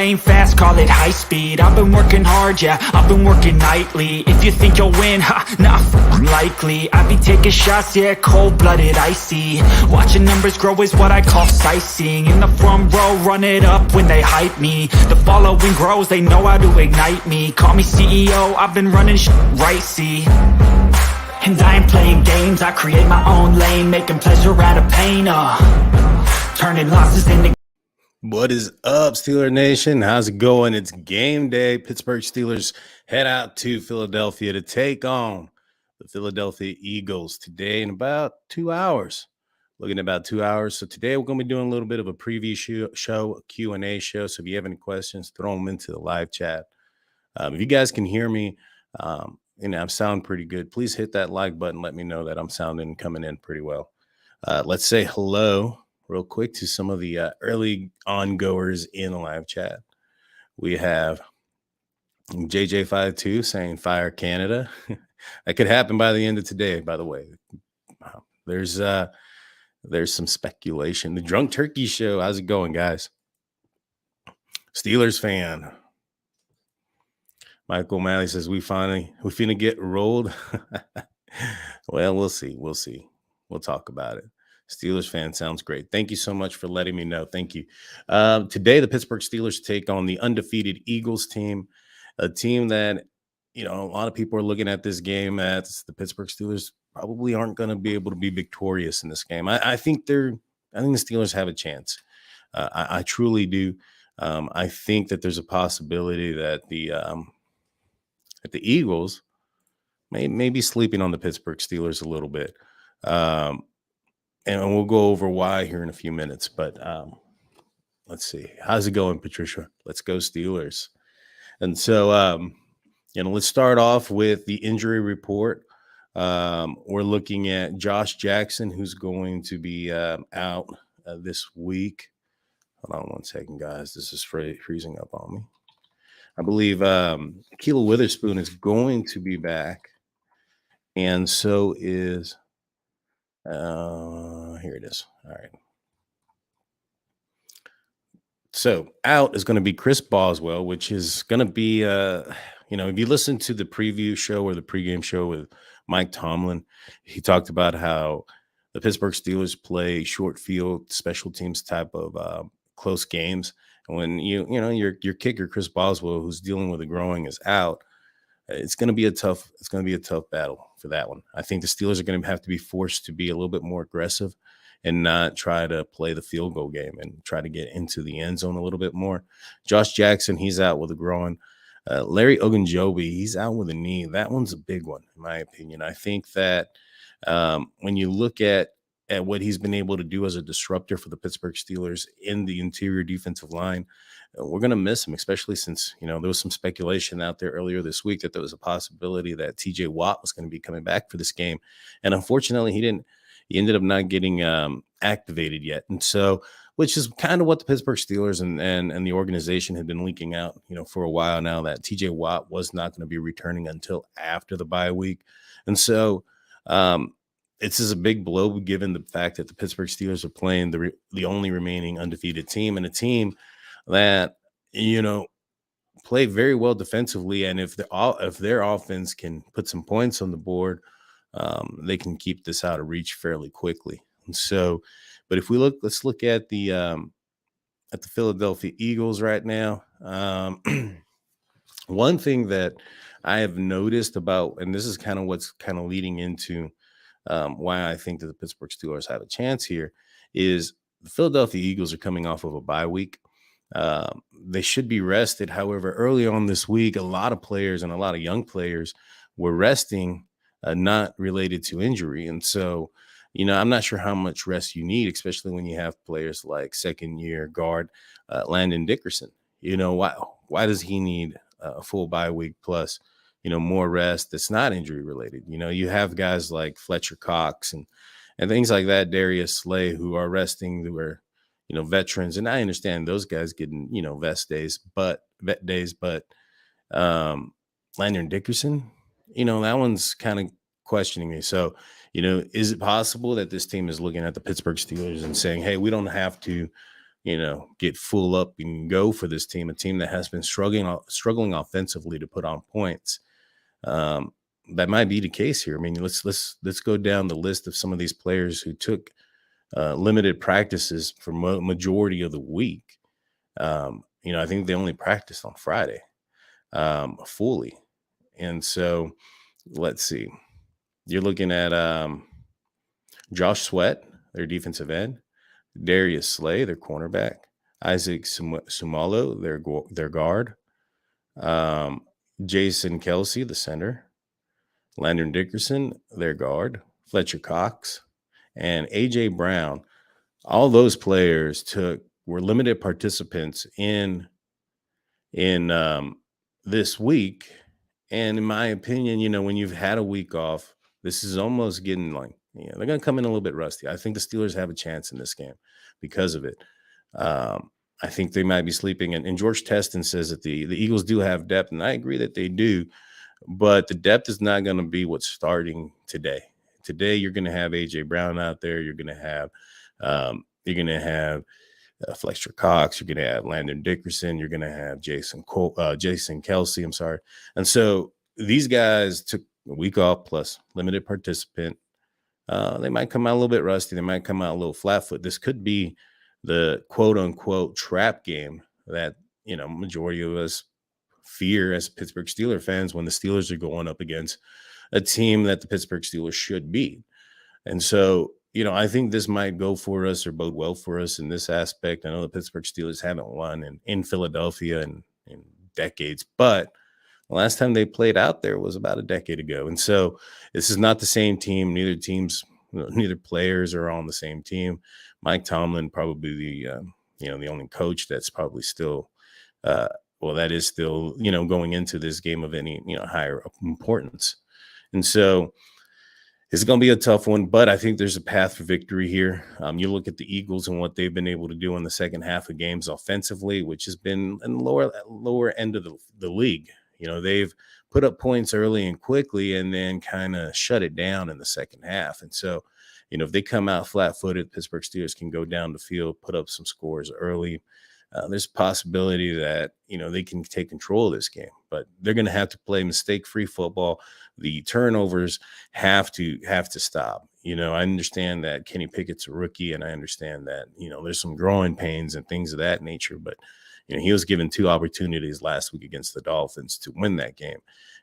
playing fast, call it high speed. I've been working hard, yeah, I've been working nightly. If you think you'll win, not likely. I be taking shots, yeah, cold-blooded, icy. Watching numbers grow is what I call sightseeing. In the front row, run it up when they hype me. The following grows, they know how to ignite me. Call me CEO, I've been running right, see. And I ain't playing games, I create my own lane, making pleasure out of pain, turning losses into... What is up, Steeler Nation? How's it going? It's game day. Pittsburgh Steelers head out to Philadelphia to take on the Philadelphia Eagles today in about 2 hours. Looking at about 2 hours. So today we're going to be doing a little bit of a preview show, a Q&A show. So if you have any questions, throw them into the live chat. If you guys can hear me, I sound pretty good. Please hit that like button. Let me know that I'm sounding coming in pretty well. Let's say hello real quick to some of the early ongoers in the live chat. We have JJ52 saying fire Canada. That could happen by the end of today, by the way. There's some speculation. The Drunk Turkey Show. How's it going, guys? Steelers fan. Michael O'Malley says we finna get rolled. Well, we'll see. We'll talk about it. Steelers fan sounds great. Thank you so much for letting me know. Thank you. Today, the Pittsburgh Steelers take on the undefeated Eagles team, a team that, a lot of people are looking at this game as the Pittsburgh Steelers probably aren't going to be able to be victorious in this game. I think the Steelers have a chance. I truly do. I think that there's a possibility that the Eagles may be sleeping on the Pittsburgh Steelers a little bit. And we'll go over why here in a few minutes. But let's see. How's it going, Patricia? Let's go Steelers. And so, let's start off with the injury report. We're looking at Josh Jackson, who's going to be out this week. Hold on one second, guys. This is freezing up on me. I believe Keelan Witherspoon is going to be back. And so is... here it is. All right. So out is going to be Chris Boswell, which is going to be, if you listen to the preview show or the pregame show with Mike Tomlin, he talked about how the Pittsburgh Steelers play short field special teams type of close games. And when your kicker, Chris Boswell, who's dealing with a groin, is out, it's going to be a tough battle for that one. I think the Steelers are going to have to be forced to be a little bit more aggressive and not try to play the field goal game and try to get into the end zone a little bit more. Josh Jackson, he's out with a groin. Larry Ogunjobi, he's out with a knee. That one's a big one, in my opinion. I think that when you look at what he's been able to do as a disruptor for the Pittsburgh Steelers in the interior defensive line, we're going to miss him, especially since, there was some speculation out there earlier this week that there was a possibility that TJ Watt was going to be coming back for this game. And unfortunately, he ended up not getting activated yet. And so, which is kind of what the Pittsburgh Steelers and the organization had been leaking out, for a while now, that TJ Watt was not going to be returning until after the bye week. And so, this is a big blow given the fact that the Pittsburgh Steelers are playing the only remaining undefeated team, and a team that, play very well defensively. And if their offense can put some points on the board, they can keep this out of reach fairly quickly. And so, but if let's look at the Philadelphia Eagles right now. One thing that I have noticed about, and this is kind of what's kind of leading into why I think that the Pittsburgh Steelers have a chance here, is the Philadelphia Eagles are coming off of a bye week. They should be rested. However, early on this week, a lot of players and a lot of young players were resting, not related to injury. And so, I'm not sure how much rest you need, especially when you have players like second-year guard Landon Dickerson. Why does he need a full bye week plus, more rest that's not injury related? You have guys like Fletcher Cox and things like that, Darius Slay, who are resting, who are, veterans. And I understand those guys getting, vet days, but Landon Dickerson, that one's kind of questioning me. So, is it possible that this team is looking at the Pittsburgh Steelers and saying, hey, we don't have to, get full up and go for this team, a team that has been struggling offensively to put on points. Um, that might be the case here. I mean, let's go down the list of some of these players who took limited practices for majority of the week. I think they only practiced on Friday fully, and so let's see. You're looking at Josh Sweat, their defensive end, Darius Slay, their cornerback, Isaac Sumalo, their guard, um, Jason Kelsey, the center, Landon Dickerson, their guard, Fletcher Cox, and AJ Brown. All those players were limited participants in this week. And in my opinion, when you've had a week off, this is almost getting like, they're going to come in a little bit rusty. I think the Steelers have a chance in this game because of it. I think they might be sleeping. And George Teston says that the Eagles do have depth, and I agree that they do, but the depth is not going to be what's starting today. Today, you're going to have AJ Brown out there. You're going to have Fletcher Cox. You're going to have Landon Dickerson. You're going to have Jason Kelsey. I'm sorry. And so these guys took a week off plus limited participant. They might come out a little bit rusty. They might come out a little flat-foot. This could be the quote-unquote trap game that, majority of us fear as Pittsburgh Steelers fans when the Steelers are going up against a team that the Pittsburgh Steelers should beat. And so, I think this might go for us or bode well for us in this aspect. I know the Pittsburgh Steelers haven't won in Philadelphia in decades, but the last time they played out there was about a decade ago. And so this is not the same team. Neither players are on the same team. Mike Tomlin, probably the only coach that's probably still, that is still, going into this game of any, higher importance. And so it's going to be a tough one, but I think there's a path for victory here. You look at the Eagles and what they've been able to do in the second half of games offensively, which has been in the lower end of the league. They've put up points early and quickly and then kind of shut it down in the second half. And so, if they come out flat-footed, Pittsburgh Steelers can go down the field, put up some scores early. There's a possibility that, they can take control of this game, but they're going to have to play mistake-free football. The turnovers have to stop. I understand that Kenny Pickett's a rookie, and I understand that, there's some growing pains and things of that nature, but, he was given 2 opportunities last week against the Dolphins to win that game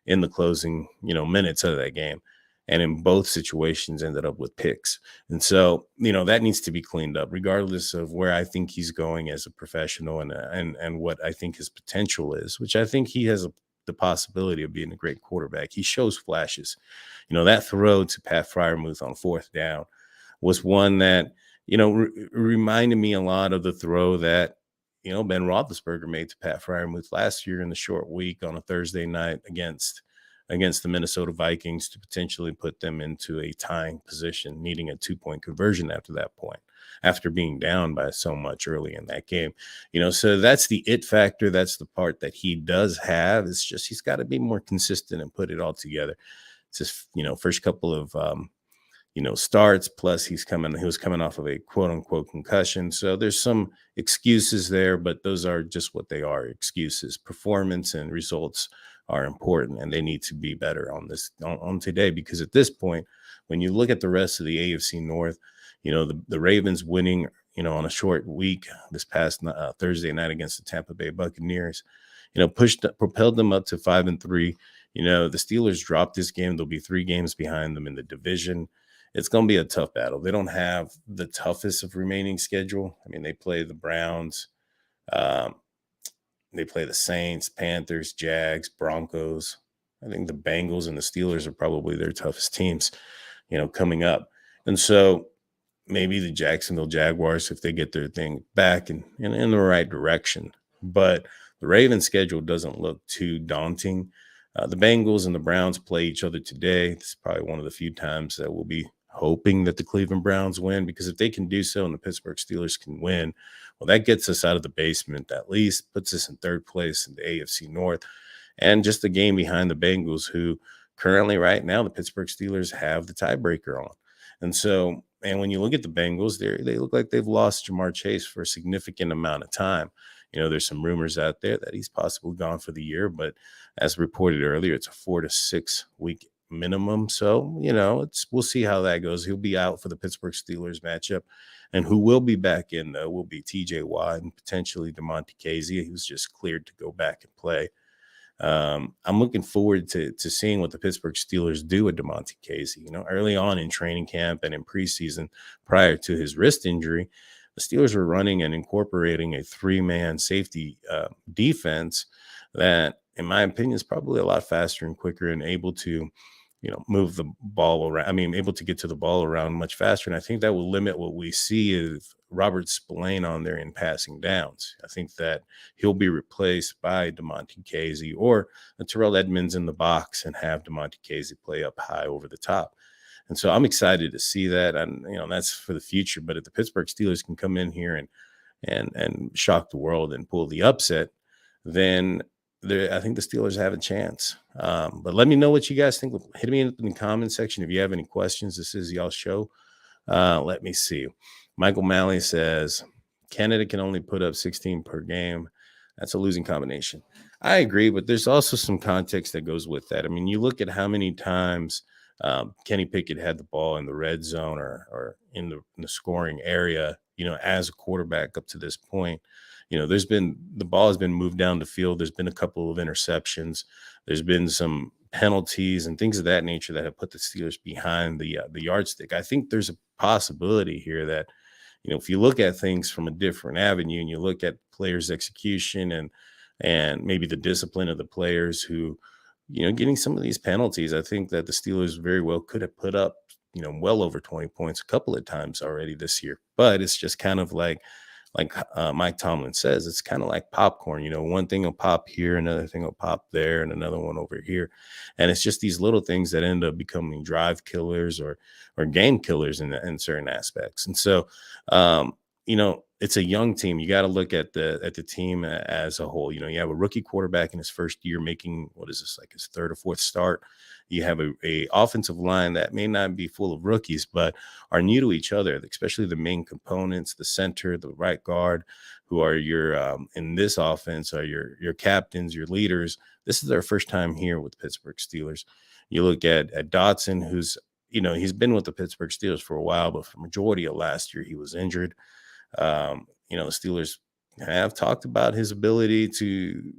in the closing, minutes of that game. And in both situations ended up with picks. And so, that needs to be cleaned up, regardless of where I think he's going as a professional and what I think his potential is, which I think he has the possibility of being a great quarterback. He shows flashes. That throw to Pat Freiermuth on 4th down was one that, reminded me a lot of the throw that, Ben Roethlisberger made to Pat Freiermuth last year in the short week on a Thursday night against the Minnesota Vikings to potentially put them into a tying position, needing a 2-point conversion after that point, after being down by so much early in that game. So that's the it factor. That's the part that he does have. It's just he's got to be more consistent and put it all together. It's just, first couple of starts, plus he was coming off of a quote unquote concussion. So there's some excuses there, but those are just what they are, excuses. Performance and results are important, and they need to be better on today, because at this point, when you look at the rest of the AFC North, the Ravens winning, on a short week this past Thursday night against the Tampa Bay Buccaneers, propelled them up to 5-3. The Steelers dropped this game. They'll be 3 games behind them in the division. It's going to be a tough battle. They don't have the toughest of remaining schedule. I mean, they play the Browns, they play the Saints, Panthers, Jags, Broncos. I think the Bengals and the Steelers are probably their toughest teams, coming up. And so maybe the Jacksonville Jaguars, if they get their thing back in the right direction. But the Ravens schedule doesn't look too daunting. The Bengals and the Browns play each other today. This is probably one of the few times that we'll be hoping that the Cleveland Browns win, because if they can do so and the Pittsburgh Steelers can win, well, that gets us out of the basement, at least puts us in 3rd place in the AFC North, and just a game behind the Bengals, who currently right now the Pittsburgh Steelers have the tiebreaker on. And so And when you look at the Bengals, they look like they've lost Jamar Chase for a significant amount of time. There's some rumors out there that he's possibly gone for the year, but as reported earlier, it's a 4 to 6 week minimum. So, we'll see how that goes. He'll be out for the Pittsburgh Steelers matchup. And who will be back in, though, will be TJ Watt and potentially DeMonte Casey, who's just cleared to go back and play. I'm looking forward to seeing what the Pittsburgh Steelers do with DeMonte Casey. Early on in training camp and in preseason, prior to his wrist injury, the Steelers were running and incorporating a 3-man safety defense that, in my opinion, is probably a lot faster and quicker and able to, move the ball around. I mean, able to get to the ball around much faster. And I think that will limit what we see of Robert Spillane on there in passing downs. I think that he'll be replaced by DeMonte Casey or Terrell Edmonds in the box and have DeMonte Casey play up high over the top. And so I'm excited to see that. And, that's for the future. But if the Pittsburgh Steelers can come in here and shock the world and pull the upset, then I think the Steelers have a chance. But let me know what you guys think. Hit me in the comment section if you have any questions. This is y'all's show. Let me see. Michael Malley says, Canada can only put up 16 per game. That's a losing combination. I agree, but there's also some context that goes with that. I mean, you look at how many times Kenny Pickett had the ball in the red zone or in the scoring area, as a quarterback up to this point. The ball has been moved down the field. There's been a couple of interceptions. There's been some penalties and things of that nature that have put the Steelers behind the yardstick. I think there's a possibility here that, if you look at things from a different avenue and you look at players' execution and maybe the discipline of the players who, getting some of these penalties, I think that the Steelers very well could have put up, well over 20 points a couple of times already this year. But it's just kind of like Mike Tomlin says, it's kind of like popcorn. One thing will pop here, another thing will pop there, and another one over here. And it's just these little things that end up becoming drive killers or game killers in certain aspects. And so, it's a young team. You got to look at the team as a whole. You have a rookie quarterback in his first year making, what is this, like his third or fourth start. You have a offensive line that may not be full of rookies, but are new to each other, especially the main components, the center, the right guard, who are your in this offense are your captains, your leaders. This is their first time here with the Pittsburgh Steelers. You look at Dotson, who's, he's been with the Pittsburgh Steelers for a while, but for the majority of last year, he was injured. The Steelers have talked about his ability to,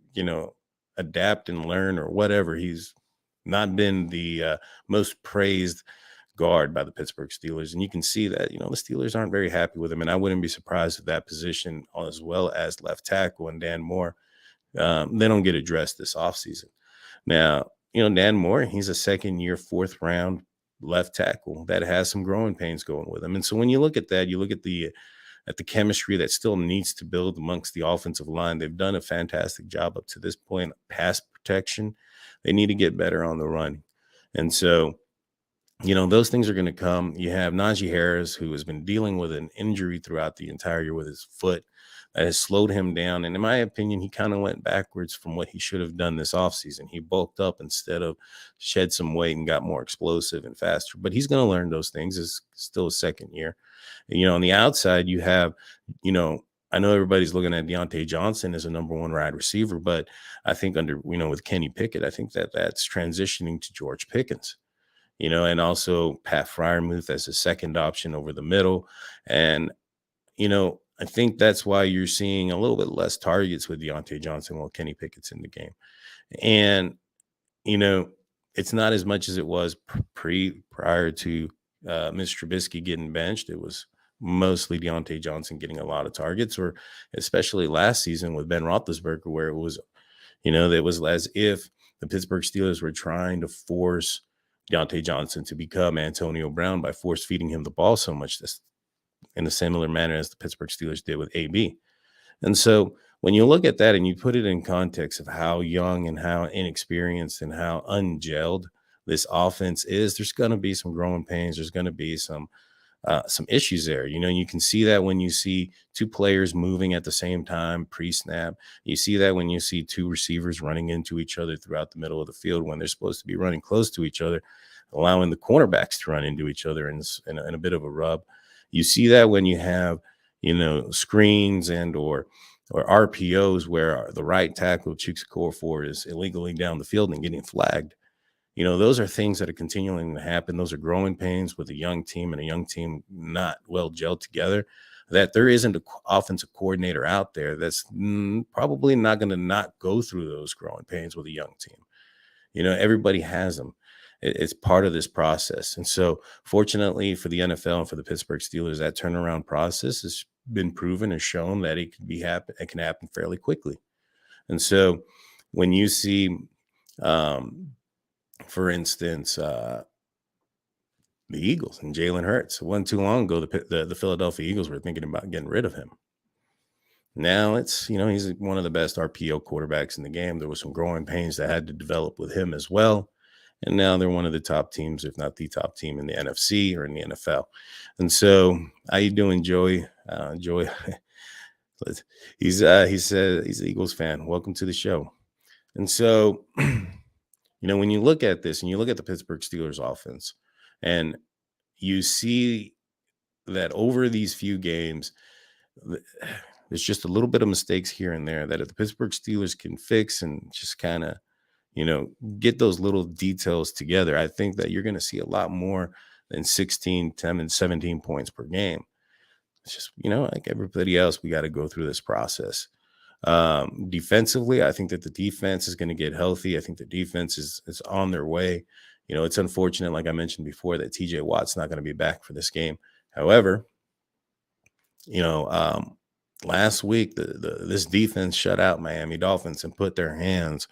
adapt and learn or whatever. He's not been the most praised guard by the Pittsburgh Steelers. And you can see that, the Steelers aren't very happy with him. And I wouldn't be surprised if that position, as well as left tackle and Dan Moore, they don't get addressed this offseason. Now, Dan Moore, he's a second-year, fourth-round left tackle that has some growing pains going with him. And so when you look at that, you look at the chemistry that still needs to build amongst the offensive line. They've done a fantastic job up to this point. Pass protection, they need to get better on the run. And so, those things are going to come. You have Najee Harris, who has been dealing with an injury throughout the entire year with his foot that has slowed him down. And in my opinion, he kind of went backwards from what he should have done this offseason. He bulked up instead of shed some weight and got more explosive and faster. But he's going to learn those things. It's still a second year. On the outside, you have, I know everybody's looking at Deontay Johnson as a number one wide receiver, but I think with Kenny Pickett, I think that's transitioning to George Pickens, and also Pat Freiermuth as a second option over the middle. And, I think that's why you're seeing a little bit less targets with Deontay Johnson while Kenny Pickett's in the game. And, it's not as much as it was prior to Mr. Trubisky getting benched. It was mostly Deontay Johnson getting a lot of targets, or especially last season with Ben Roethlisberger, where it was, it was as if the Pittsburgh Steelers were trying to force Deontay Johnson to become Antonio Brown by force feeding him the ball so much, this in a similar manner as the Pittsburgh Steelers did with AB. And so when you look at that and you put it in context of how young and how inexperienced and how ungelled this offense is, there's going to be some growing pains. There's going to be some some issues there. You can see that when you see two players moving at the same time pre-snap. You see that when you see two receivers running into each other throughout the middle of the field when they're supposed to be running close to each other, allowing the cornerbacks to run into each other in a bit of a rub. You see that when you have, screens or RPOs where the right tackle, Chukwuekorfor, Ford, is illegally down the field and getting flagged. Those are things that are continuing to happen. Those are growing pains with a young team and a young team not well gelled together, that there isn't an offensive coordinator out there that's probably not going to not go through those growing pains with a young team. Everybody has them. It's part of this process. And so fortunately for the NFL and for the Pittsburgh Steelers, that turnaround process has been proven and shown that it can happen fairly quickly. And so when you see, for instance, the Eagles and Jalen Hurts, it wasn't too long ago, the Philadelphia Eagles were thinking about getting rid of him. Now it's, he's one of the best RPO quarterbacks in the game. There was some growing pains that had to develop with him as well. And now they're one of the top teams, if not the top team in the NFC or in the NFL. And so how you doing, Joey? Joey, he said he's an Eagles fan. Welcome to the show. And so, when you look at this and you look at the Pittsburgh Steelers offense and you see that over these few games, there's just a little bit of mistakes here and there that if the Pittsburgh Steelers can fix and just kind of, get those little details together, I think that you're going to see a lot more than 16, 10, and 17 points per game. It's just, like everybody else, we got to go through this process. Defensively, I think that the defense is going to get healthy. I think the defense is on their way. It's unfortunate, like I mentioned before, that TJ Watt's not going to be back for this game. However, last week, this defense shut out Miami Dolphins and put their hands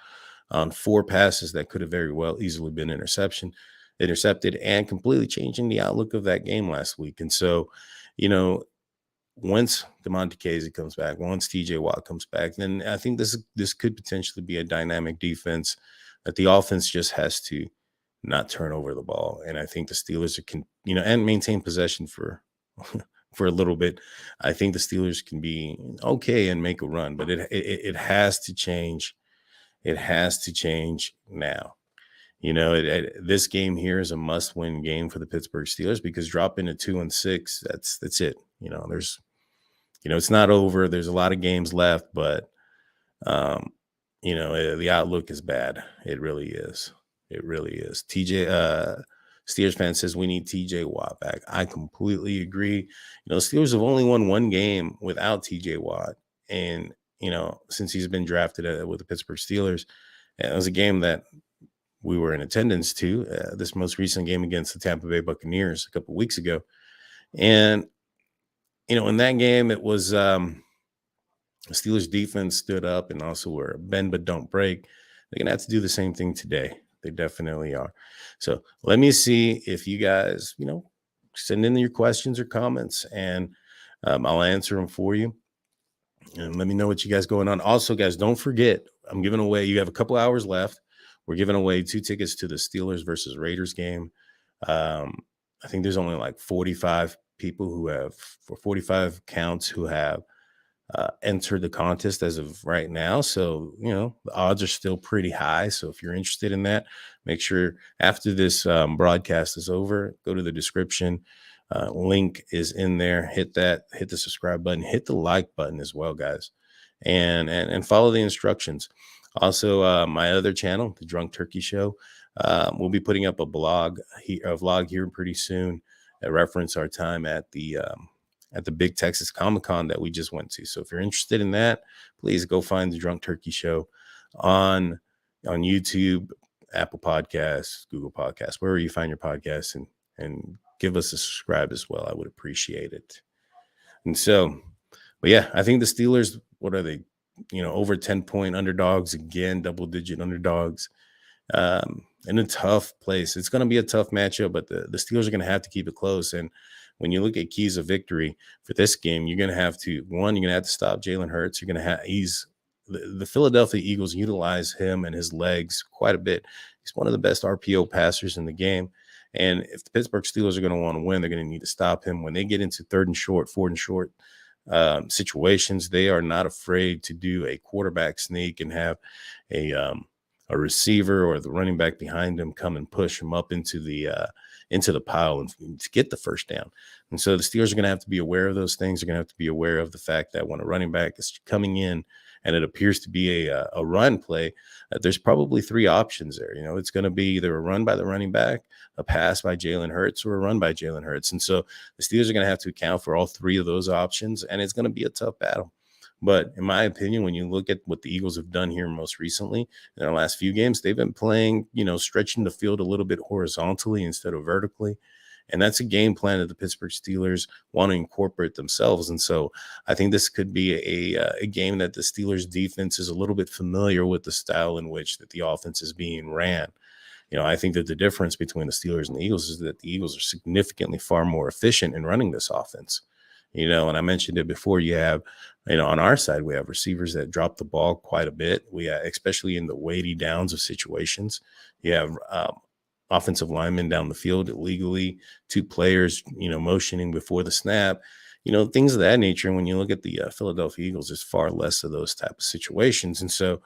on 4 passes that could have very well easily been intercepted and completely changing the outlook of that game last week. And so, once DeMonte Casey comes back, once TJ Watt comes back, then I think this could potentially be a dynamic defense that the offense just has to not turn over the ball. And I think the Steelers can, and maintain possession for a little bit. I think the Steelers can be okay and make a run, but it has to change. It has to change now. This game here is a must-win game for the Pittsburgh Steelers because dropping to 2-6, that's it. There's, it's not over. There's a lot of games left, but the outlook is bad. It really is. It really is. Steelers fan says we need TJ Watt back. I completely agree. Steelers have only won 1 game without TJ Watt, and since he's been drafted with the Pittsburgh Steelers, and it was a game that we were in attendance to, this most recent game against the Tampa Bay Buccaneers a couple of weeks ago. And, in that game, it was the Steelers defense stood up and also were bend but don't break. They're going to have to do the same thing today. They definitely are. So let me see if you guys, send in your questions or comments, and I'll answer them for you. And let me know what you guys going on. Also, guys, don't forget, I'm giving away, you have a couple hours left. We're giving away 2 tickets to the Steelers versus Raiders game. I think there's only like 45 people who have, for 45 counts, who have entered the contest as of right now. So, the odds are still pretty high. So if you're interested in that, make sure after this broadcast is over, go to the description. Link is in there. Hit the subscribe button, hit the like button as well, guys, and follow the instructions. Also, my other channel, the Drunk Turkey Show, we'll be putting up a vlog here pretty soon that reference our time at the Big Texas Comic-Con that we just went to. So if you're interested in that, please go find the Drunk Turkey Show on YouTube, Apple Podcasts, Google Podcasts, wherever you find your podcasts, and give us a subscribe as well. I would appreciate it. And so, but yeah, I think the Steelers, what are they? Over 10-point underdogs again, double-digit underdogs, in a tough place. It's going to be a tough matchup, but the Steelers are going to have to keep it close. And when you look at keys of victory for this game, you're going to have to stop Jalen Hurts. You're going to have the Philadelphia Eagles utilize him and his legs quite a bit. He's one of the best RPO passers in the game. And if the Pittsburgh Steelers are going to want to win, they're going to need to stop him. When they get into third and short, fourth and short situations, they are not afraid to do a quarterback sneak and have a receiver or the running back behind him come and push him up into the pile and to get the first down. And so the Steelers are going to have to be aware of those things. They're going to have to be aware of the fact that when a running back is coming in and it appears to be a run play, there's probably three options there. It's going to be either a run by the running back, a pass by Jalen Hurts, or a run by Jalen Hurts. And so the Steelers are going to have to account for all three of those options, and it's going to be a tough battle. But in my opinion, when you look at what the Eagles have done here most recently in their last few games, they've been playing, stretching the field a little bit horizontally instead of vertically. And that's a game plan that the Pittsburgh Steelers want to incorporate themselves. And so I think this could be a game that the Steelers defense is a little bit familiar with the style in which that the offense is being ran. I think that the difference between the Steelers and the Eagles is that the Eagles are significantly far more efficient in running this offense. And I mentioned it before, you have, on our side, we have receivers that drop the ball quite a bit. We have, especially in the weighty downs of situations, you have offensive linemen down the field illegally, two players, motioning before the snap, things of that nature. And when you look at the Philadelphia Eagles, there's far less of those type of situations. And so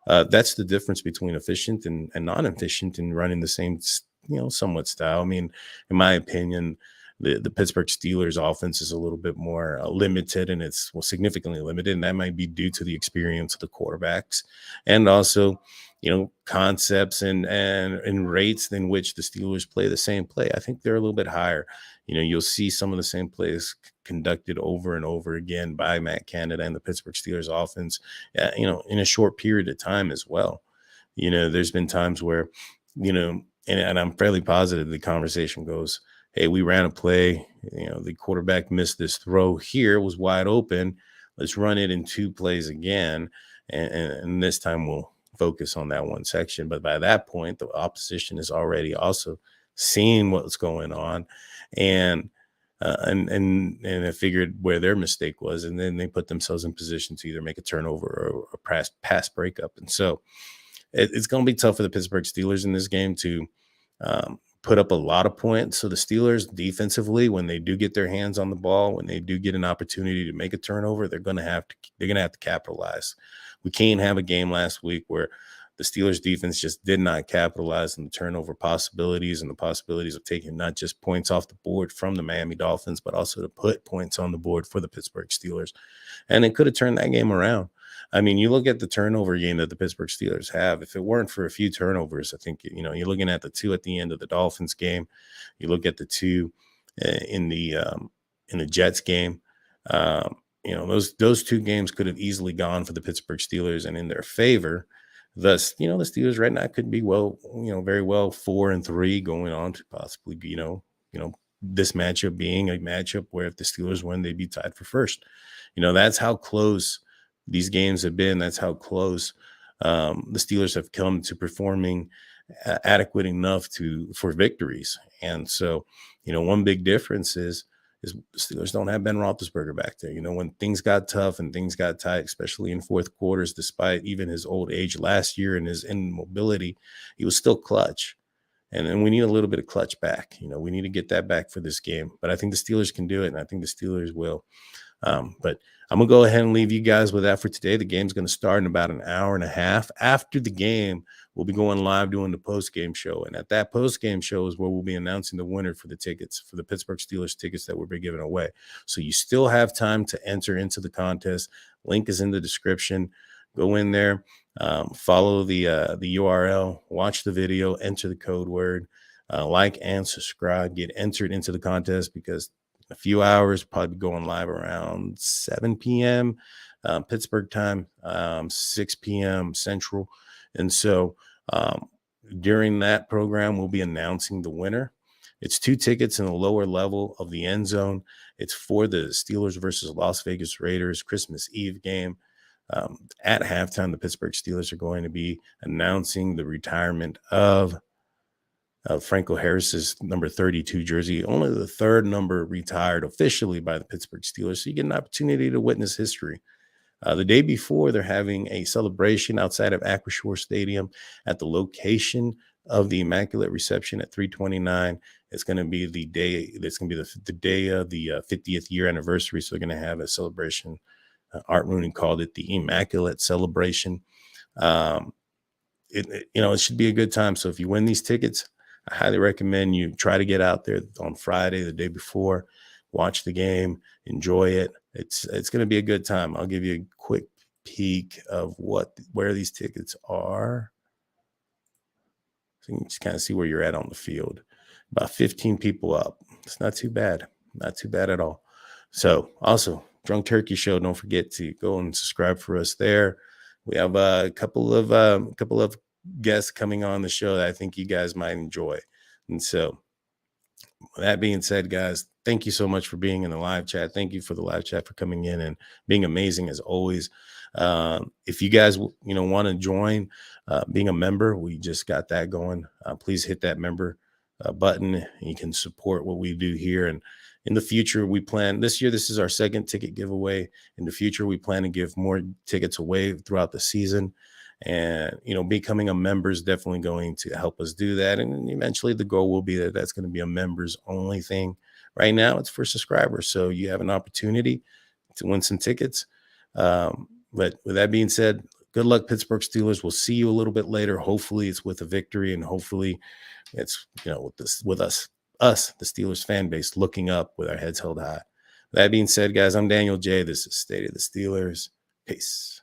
that's the difference between efficient and non-efficient in running the same, somewhat style. I mean, in my opinion, the Pittsburgh Steelers offense is a little bit more limited, and it's significantly limited. And that might be due to the experience of the quarterbacks and also, concepts and rates in which the Steelers play the same play. I think they're a little bit higher. You'll see some of the same plays conducted over and over again by Matt Canada and the Pittsburgh Steelers offense, in a short period of time as well. There's been times where, and I'm fairly positive the conversation goes, hey, we ran a play, the quarterback missed this throw here, it was wide open. Let's run it in two plays again. And this time we'll focus on that one section. But by that point, the opposition is already also seeing what's going on and I figured where their mistake was. And then they put themselves in position to either make a turnover or a pass breakup. And so it's going to be tough for the Pittsburgh Steelers in this game to put up a lot of points. So the Steelers defensively, when they do get their hands on the ball, when they do get an opportunity to make a turnover, they're going to have to capitalize. We can't have a game last week where the Steelers defense just did not capitalize on the turnover possibilities and the possibilities of taking not just points off the board from the Miami Dolphins, but also to put points on the board for the Pittsburgh Steelers. And it could have turned that game around. I mean, you look at the turnover game that the Pittsburgh Steelers have. If it weren't for a few turnovers, I think, you're looking at the two at the end of the Dolphins game. You look at the two in the Jets game. Those two games could have easily gone for the Pittsburgh Steelers and in their favor. Thus, the Steelers right now could be very well 4-3 going on to possibly be, this matchup being a matchup where if the Steelers win, they'd be tied for first. That's how close these games have been. That's how close the Steelers have come to performing adequate enough for victories. And so, one big difference is the Steelers don't have Ben Roethlisberger back there. When things got tough and things got tight, especially in fourth quarters, despite even his old age last year and his immobility, he was still clutch. And then we need a little bit of clutch back. We need to get that back for this game. But I think the Steelers can do it, and I think the Steelers will. But I'm going to go ahead and leave you guys with that for today. The game's going to start in about an hour and a half. After the game, we'll be going live doing the post-game show. And at that post-game show is where we'll be announcing the winner for the tickets, for the Pittsburgh Steelers tickets that we'll be giving away. So you still have time to enter into the contest. Link is in the description. Go in there, follow the URL, watch the video, enter the code word, like and subscribe, get entered into the contest because a few hours, probably going live around 7 p.m. Pittsburgh time, 6 p.m. Central. And so during that program, we'll be announcing the winner. It's 2 tickets in the lower level of the end zone. It's for the Steelers versus Las Vegas Raiders Christmas Eve game. At halftime, the Pittsburgh Steelers are going to be announcing the retirement of Franco Harris's number 32 jersey, only the third number retired officially by the Pittsburgh Steelers. So you get an opportunity to witness history. The day before, they're having a celebration outside of Acrisure Stadium at the location of the Immaculate Reception at 329. It's going to be the day. It's going to be the day of the 50th year anniversary. So they're going to have a celebration. Art Rooney called it the Immaculate Celebration. It should be a good time. So if you win these tickets, I highly recommend you try to get out there on Friday, the day before, watch the game, enjoy it. It's going to be a good time. I'll give you a quick peek of where these tickets are. So you can just kind of see where you're at on the field. About 15 people up. It's not too bad. Not too bad at all. So also, Drunk Turkey Show. Don't forget to go and subscribe for us there. We have a couple of guests coming on the show that I think you guys might enjoy. And so, that being said, guys, thank you so much for being in the live chat. Thank you for the live chat for coming in and being amazing as always. If you guys, want to join being a member, we just got that going. Please hit that member button. You can support what we do here. And in the future, we plan this year, this is our second ticket giveaway. In the future, we plan to give more tickets away throughout the season. And, becoming a member is definitely going to help us do that. And eventually the goal will be that that's going to be a members only thing. Right now, it's for subscribers. So you have an opportunity to win some tickets. But with that being said, good luck, Pittsburgh Steelers. We'll see you a little bit later. Hopefully it's with a victory, and hopefully it's, with us, the Steelers fan base, looking up with our heads held high. That being said, guys, I'm Daniel J. This is State of the Steelers. Peace.